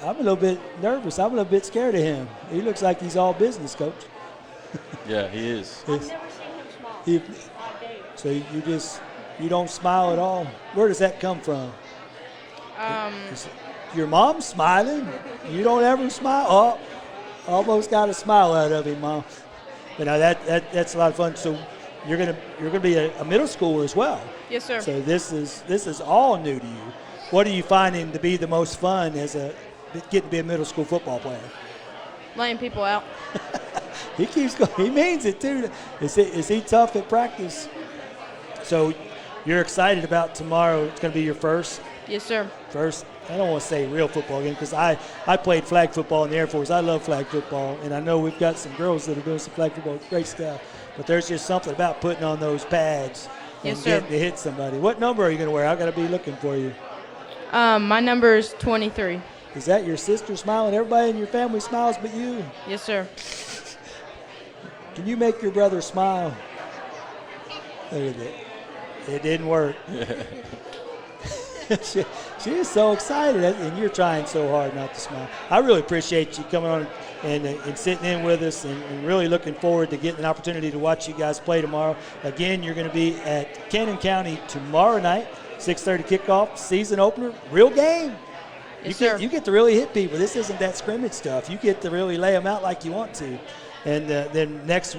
I'm a little bit nervous. I'm a little bit scared of him. He looks like he's all business, Coach. Yeah, he is. I've never seen him smile. So you don't smile at all. Where does that come from? Your mom's smiling. You don't ever smile. Oh, almost got a smile out of him, Mom. But now that's a lot of fun. So you're gonna be a middle schooler as well. Yes, sir. So this is all new to you. What are you finding to be the most fun as getting to be a middle school football player? Laying people out. He keeps going. He means it too. Is he tough at practice? So you're excited about tomorrow. It's going to be your first. Yes, sir. First. I don't want to say real football game because I played flag football in the Air Force. I love flag football, and I know we've got some girls that are doing some flag football. Great stuff. But there's just something about putting on those pads and getting to hit somebody. What number are you going to wear? I got to be looking for you. My number is 23. Is that your sister smiling? Everybody in your family smiles but you? Yes, sir. Can you make your brother smile? Look at it. It didn't work. She is so excited, and you're trying so hard not to smile. I really appreciate you coming on and sitting in with us and really looking forward to getting an opportunity to watch you guys play tomorrow. Again, you're going to be at Cannon County tomorrow night, 6:30 kickoff, season opener, real game. Yes, you get to really hit people. This isn't that scrimmage stuff. You get to really lay them out like you want to. And then next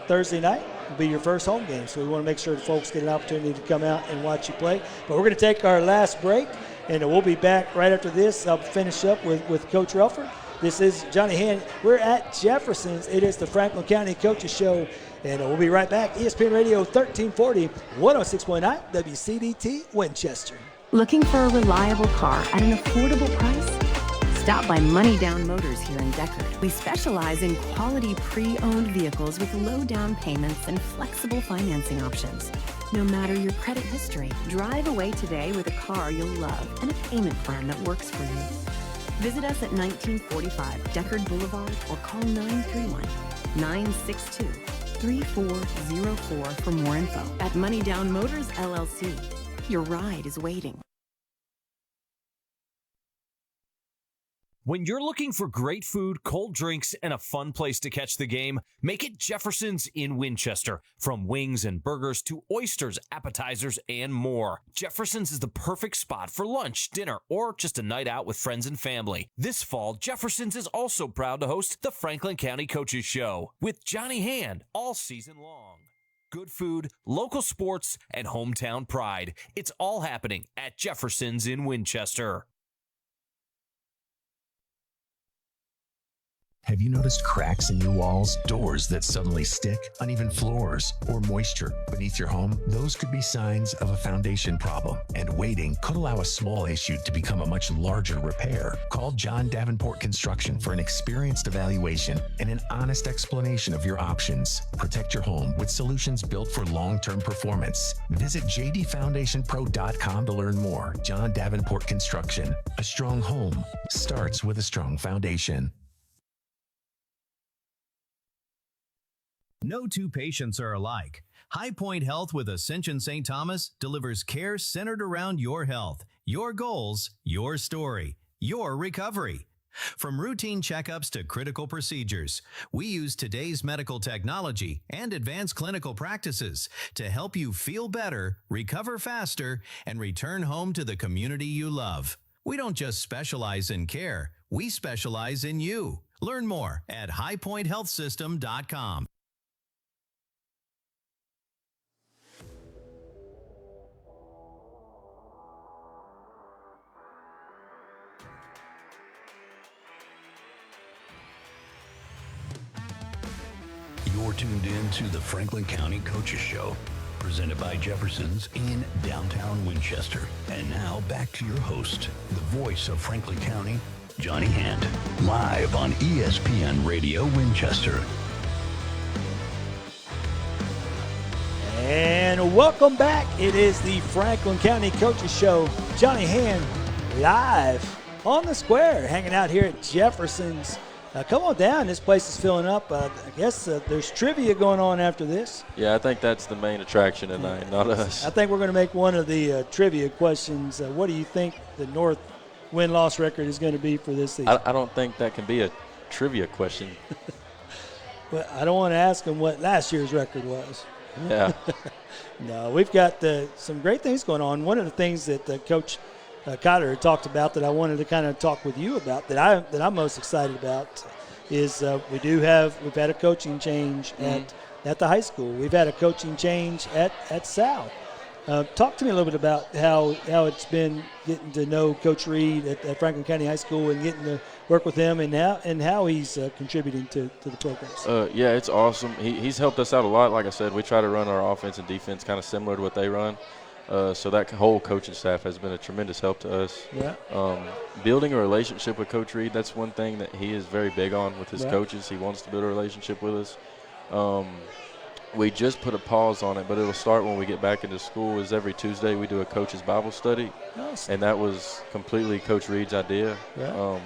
Thursday night, will be your first home game. So we want to make sure that folks get an opportunity to come out and watch you play. But we're going to take our last break, and we'll be back right after this. I'll finish up with Coach Relford. This is Johnny Hand. We're at Jefferson's. It is the Franklin County Coaches Show, and we'll be right back. ESPN Radio 1340, 106.9 WCDT Winchester. Looking for a reliable car at an affordable price? Stop by Money Down Motors here in Deckard. We specialize in quality pre-owned vehicles with low down payments and flexible financing options. No matter your credit history, drive away today with a car you'll love and a payment plan that works for you. Visit us at 1945 Deckard Boulevard or call 931-962-3404 for more info. At Money Down Motors LLC, your ride is waiting. When you're looking for great food, cold drinks, and a fun place to catch the game, make it Jefferson's in Winchester. From wings and burgers to oysters, appetizers, and more. Jefferson's is the perfect spot for lunch, dinner, or just a night out with friends and family. This fall, Jefferson's is also proud to host the Franklin County Coaches Show with Johnny Hand all season long. Good food, local sports, and hometown pride. It's all happening at Jefferson's in Winchester. Have you noticed cracks in your walls, doors that suddenly stick, uneven floors, or moisture beneath your home? Those could be signs of a foundation problem, and waiting could allow a small issue to become a much larger repair. Call John Davenport Construction for an experienced evaluation and an honest explanation of your options. Protect your home with solutions built for long-term performance. Visit jdfoundationpro.com to learn more. John Davenport Construction. A strong home starts with a strong foundation. No two patients are alike. High Point Health with Ascension St. Thomas delivers care centered around your health, your goals, your story, your recovery. From routine checkups to critical procedures, we use today's medical technology and advanced clinical practices to help you feel better, recover faster, and return home to the community you love. We don't just specialize in care, we specialize in you. Learn more at highpointhealthsystem.com. You're tuned in to the Franklin County Coaches Show, presented by Jefferson's in downtown Winchester. And now back to your host, the voice of Franklin County, Johnny Hand, live on ESPN Radio Winchester. And welcome back. It is the Franklin County Coaches Show. Johnny Hand live on the square, hanging out here at Jefferson's. Come on down. This place is filling up. I guess there's trivia going on after this. Yeah, I think that's the main attraction tonight, not us. I think we're going to make one of the trivia questions. What do you think the North win-loss record is going to be for this season? I don't think that can be a trivia question. Well, I don't want to ask them what last year's record was. Yeah. No, we've got some great things going on. One of the things that Coach Cotter had talked about that I wanted to kind of talk with you about that I'm most excited about is we've had a coaching change at the high school. We've had a coaching change at South. Talk to me a little bit about how it's been getting to know Coach Reed at Franklin County High School and getting to work with him and how he's contributing to the programs. Yeah, it's awesome. He's helped us out a lot. Like I said, we try to run our offense and defense kind of similar to what they run. So that whole coaching staff has been a tremendous help to us. Yeah. Building a relationship with Coach Reed, that's one thing that he is very big on with his Right. coaches. He wants to build a relationship with us. We just put a pause on it, but it'll start when we get back into school. Is every Tuesday we do a coach's Bible study, Awesome. and that was completely Coach Reed's idea. Right.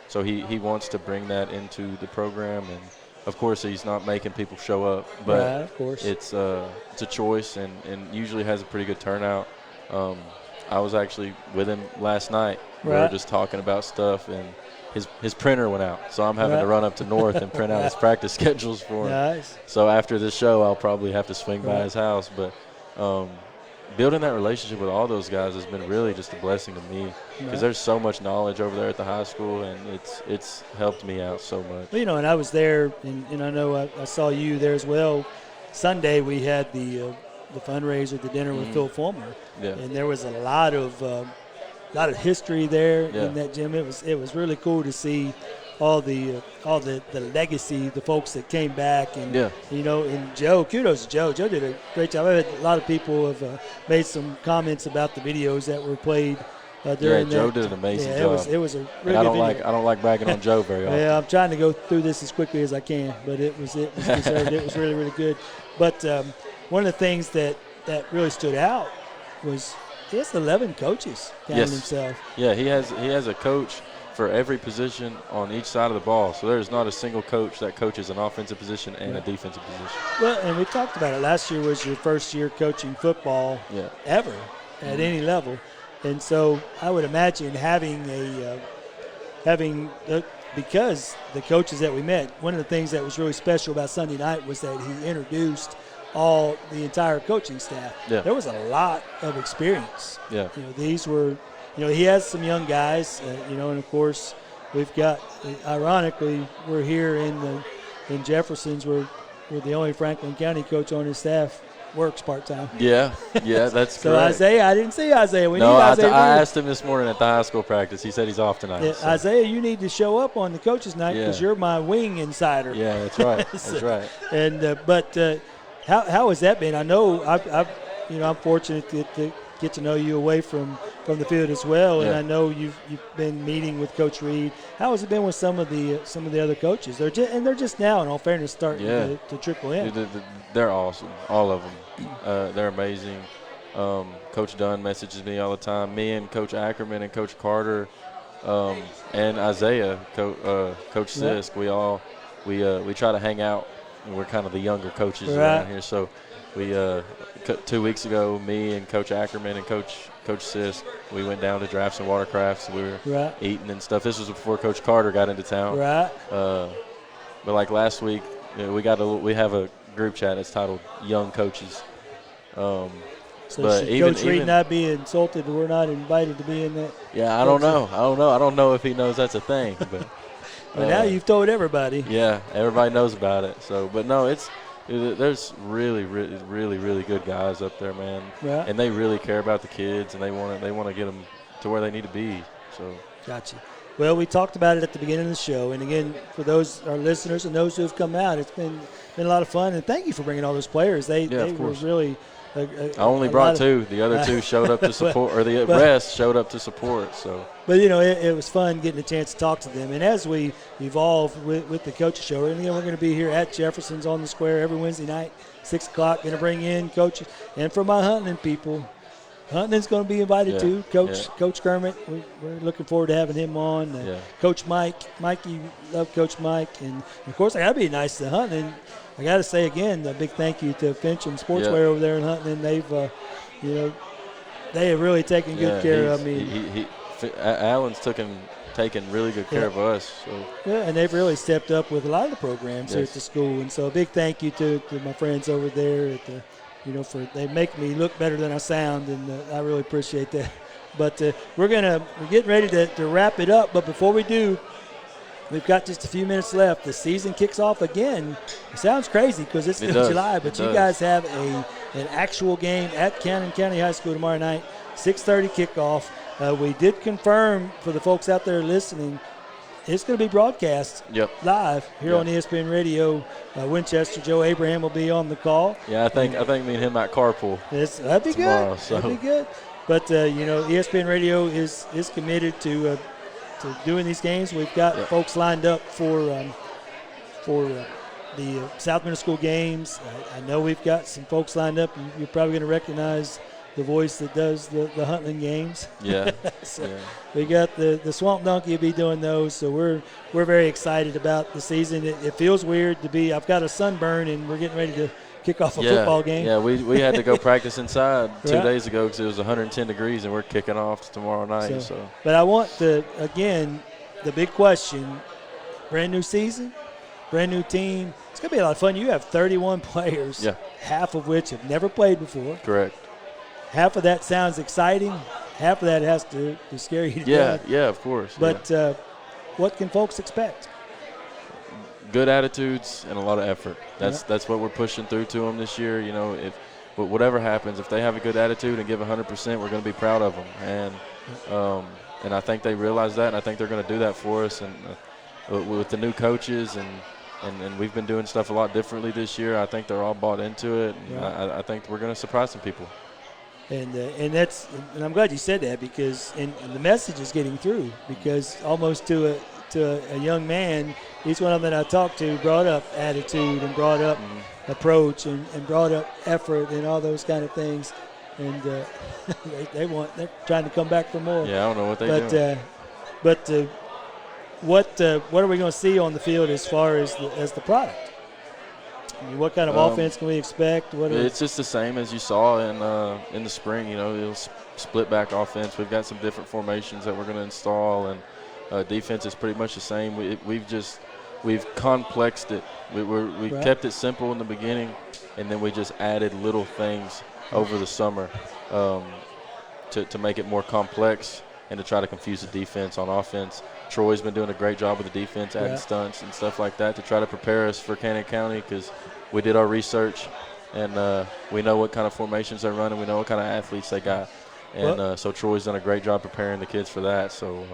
So he wants to bring that into the program, and of course he's not making people show up, but Right, of course. it's a choice, and usually has a pretty good turnout. I was actually with him last night. We were Right. just talking about stuff, and his printer went out, so I'm having Right. to run up to North and print out his practice schedules for him. Nice. So after this show, I'll probably have to swing by Right. his house. But building that relationship with all those guys has been really just a blessing to me, because Right. there's so much knowledge over there at the high school, and it's helped me out so much. Well, and I was there, and I know I saw you there as well. Sunday we had the fundraiser, the dinner with Phil Fulmer, Yeah. and there was a lot of history there Yeah. in that gym. It was really cool to see all the legacy, the folks that came back, and Yeah. and Joe, kudos to Joe. Joe did a great job. I've had a lot of people have made some comments about the videos that were played during Joe that. did an amazing Yeah, job. It was a And really I good don't video. I don't like bragging on Joe very often. Yeah, I'm trying to go through this as quickly as I can, but it was deserved. It was really, really good. But one of the things that really stood out was he has 11 coaches counting himself. Yeah, he has a coach for every position on each side of the ball. So there's not a single coach that coaches an offensive position and a defensive position. Well, and we talked about it. Last year was your first year coaching football ever at any level. And so I would imagine because the coaches that we met, one of the things that was really special about Sunday night was that he introduced the entire coaching staff. Yeah. There was a lot of experience. Yeah. These were, he has some young guys, and of course we've got, ironically, we're here in Jefferson's. We're the only Franklin County coach on his staff works part-time. Yeah, that's so correct. Isaiah, I didn't see Isaiah. I asked him this morning at the high school practice. He said he's off tonight. Yeah, so. Isaiah, you need to show up on the coaches' night because you're my wing insider. Yeah, that's right. That's right. And how has that been? I know I'm fortunate to get to know you away from the field as well, and I know you've been meeting with Coach Reed. How has it been with some of the other coaches? They're just now, in all fairness, starting to trickle in. They're awesome, all of them. They're amazing. Coach Dunn messages me all the time. Me and Coach Ackerman and Coach Carter and Isaiah, Coach Sisk, we try to hang out. We're kind of the younger coaches around here, so we 2 weeks ago, me and Coach Ackerman and Coach Sisk, we went down to Drafts and Watercrafts. We were eating and stuff. This was before Coach Carter got into town. Right. But like last week, we have a group chat that's titled Young Coaches. So should Coach Reed not be insulted we're not invited to be in that? Yeah, I don't know. I don't know if he knows that's a thing. But now you've told everybody. Yeah, everybody knows about it. So, but no, there's really, really, really, really good guys up there, man. Right. And they really care about the kids, and they want to get them to where they need to be. So. Gotcha. Well, we talked about it at the beginning of the show, and again, for those our listeners and those who have come out, it's been a lot of fun, and thank you for bringing all those players. They were really. I only brought two. The other two showed up to support, or the rest showed up to support. So. But it was fun getting a chance to talk to them, and as we evolve with the coaches show, and we're going to be here at Jefferson's on the Square every Wednesday night, 6 o'clock. Going to bring in coaches, and for my Huntington people, Huntington's going to be invited too. Coach Kermit, we're looking forward to having him on. Coach Mikey, love Coach Mike, and of course I got to be nice to Huntington. I got to say again, a big thank you to Finch and Sportswear over there in Huntington. They've, they have really taken good care of me. Alan's taken really good care of us. So. Yeah, and they've really stepped up with a lot of the programs here at the school, and so a big thank you to my friends over there at the. For they make me look better than I sound, and I really appreciate that. But we're getting ready to wrap it up. But before we do, we've got just a few minutes left. The season kicks off again. It sounds crazy because it's in July, but you guys have an actual game at Cannon County High School tomorrow night, 6:30 kickoff. We did confirm for the folks out there listening. It's going to be broadcast live here on ESPN Radio Winchester. Joe Abraham will be on the call. Yeah, I think me and him might carpool. That'd be tomorrow, good. So. That'd be good. But ESPN Radio is committed to doing these games. We've got folks lined up for the South Middle School games. I know we've got some folks lined up. You're probably going to recognize the voice that does the Huntington games. Yeah. We got the Swamp Donkey will be doing those, so we're very excited about the season. It feels weird to be. I've got a sunburn, and we're getting ready to kick off a football game. Yeah, we had to go practice inside 2 days ago because it was 110 degrees, and we're kicking off tomorrow night. So. But I want the big question: brand new season, brand new team. It's gonna be a lot of fun. You have 31 players, half of which have never played before. Correct. Half of that sounds exciting. Half of that has to scare you to death. Yeah, of course. But what can folks expect? Good attitudes and a lot of effort. That's what we're pushing through to them this year. If whatever happens, if they have a good attitude and give 100%, we're going to be proud of them. And I think they realize that, and I think they're going to do that for us. And with the new coaches and we've been doing stuff a lot differently this year, I think they're all bought into it. And I think we're going to surprise some people. And I'm glad you said that because and the message is getting through because almost to a young man, each one of them that I talked to brought up attitude and brought up approach and brought up effort and all those kind of things, and they're trying to come back for more. Yeah, I don't know what they do. But what are we going to see on the field as far as the product? I mean, what kind of offense can we expect? It's just the same as you saw in the spring. It'll split back offense. We've got some different formations that we're going to install, and defense is pretty much the same. We've complexed it. We kept it simple in the beginning, and then we just added little things over the summer to make it more complex and to try to confuse the defense on offense. Troy's been doing a great job with the defense, adding stunts and stuff like that to try to prepare us for Cannon County because we did our research. and we know what kind of formations they're running. We know what kind of athletes they got. And so Troy's done a great job preparing the kids for that. So,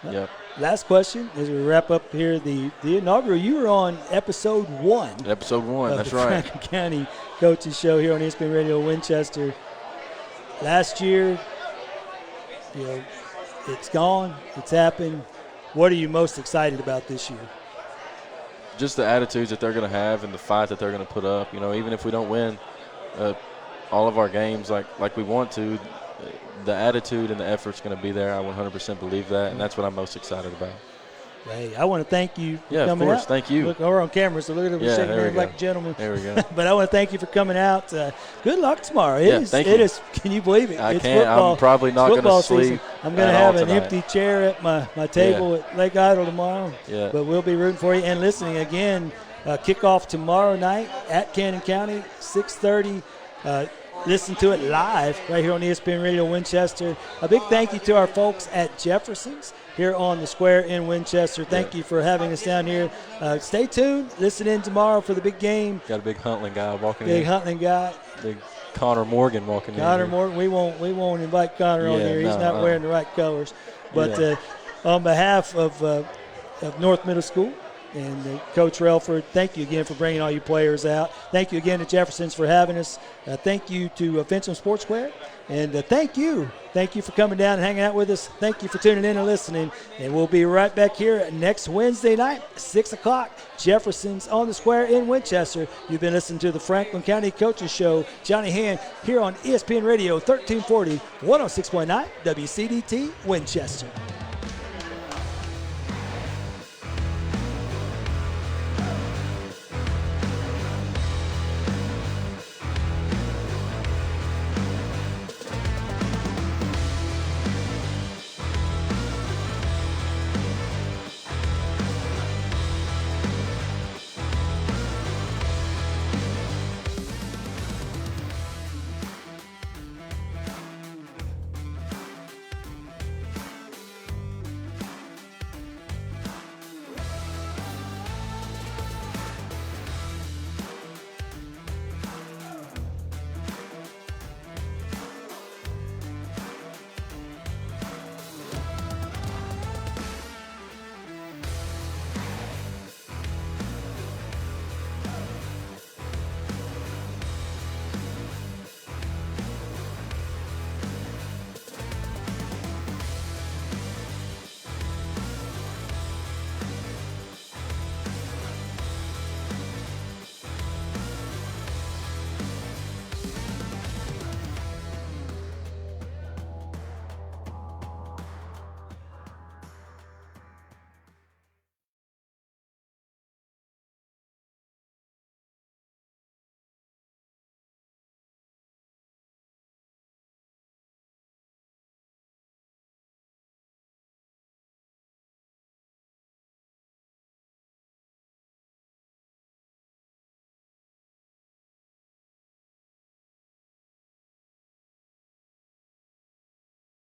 yeah. Last question as we wrap up here. The inaugural, you were on episode 1. Episode 1, that's right. Franklin County Coaches Show here on ESPN Radio Winchester. Last year, it's gone. It's happened. What are you most excited about this year? Just the attitudes that they're going to have and the fight that they're going to put up. Even if we don't win all of our games like we want to, the attitude and the effort's going to be there. I 100% believe that, and that's what I'm most excited about. Hey, I want to thank you for coming out. of course. Thank you. Look, we're on camera, so look at us shaking hands like a gentleman. There we go. But I want to thank you for coming out. Good luck tomorrow. Thank you. Can you believe it? I it's can't. Football. I'm probably not going to sleep. Season. I'm going to have an tonight. empty chair at my table at Lake Idle tomorrow. Yeah. But we'll be rooting for you and listening again. Kickoff tomorrow night at Cannon County, 6:30. Listen to it live right here on ESPN Radio Winchester. A big thank you to our folks at Jefferson's here on the square in Winchester. Thank you for having us down here. Stay tuned. Listen in tomorrow for the big game. Got a big Huntland guy walking in. Big Huntland guy. Big Connor Morgan walking in. Connor Morgan. We won't invite Connor on here. He's not wearing the right colors. But on behalf of North Middle School and Coach Relford, thank you again for bringing all you players out. Thank you again to Jefferson's for having us. Thank you to Fenton Sportswear. And thank you for coming down and hanging out with us. Thank you for tuning in and listening. And we'll be right back here next Wednesday night, 6 o'clock, Jefferson's on the Square in Winchester. You've been listening to the Franklin County Coaches Show. Johnny Hand here on ESPN Radio 1340, 106.9 WCDT Winchester.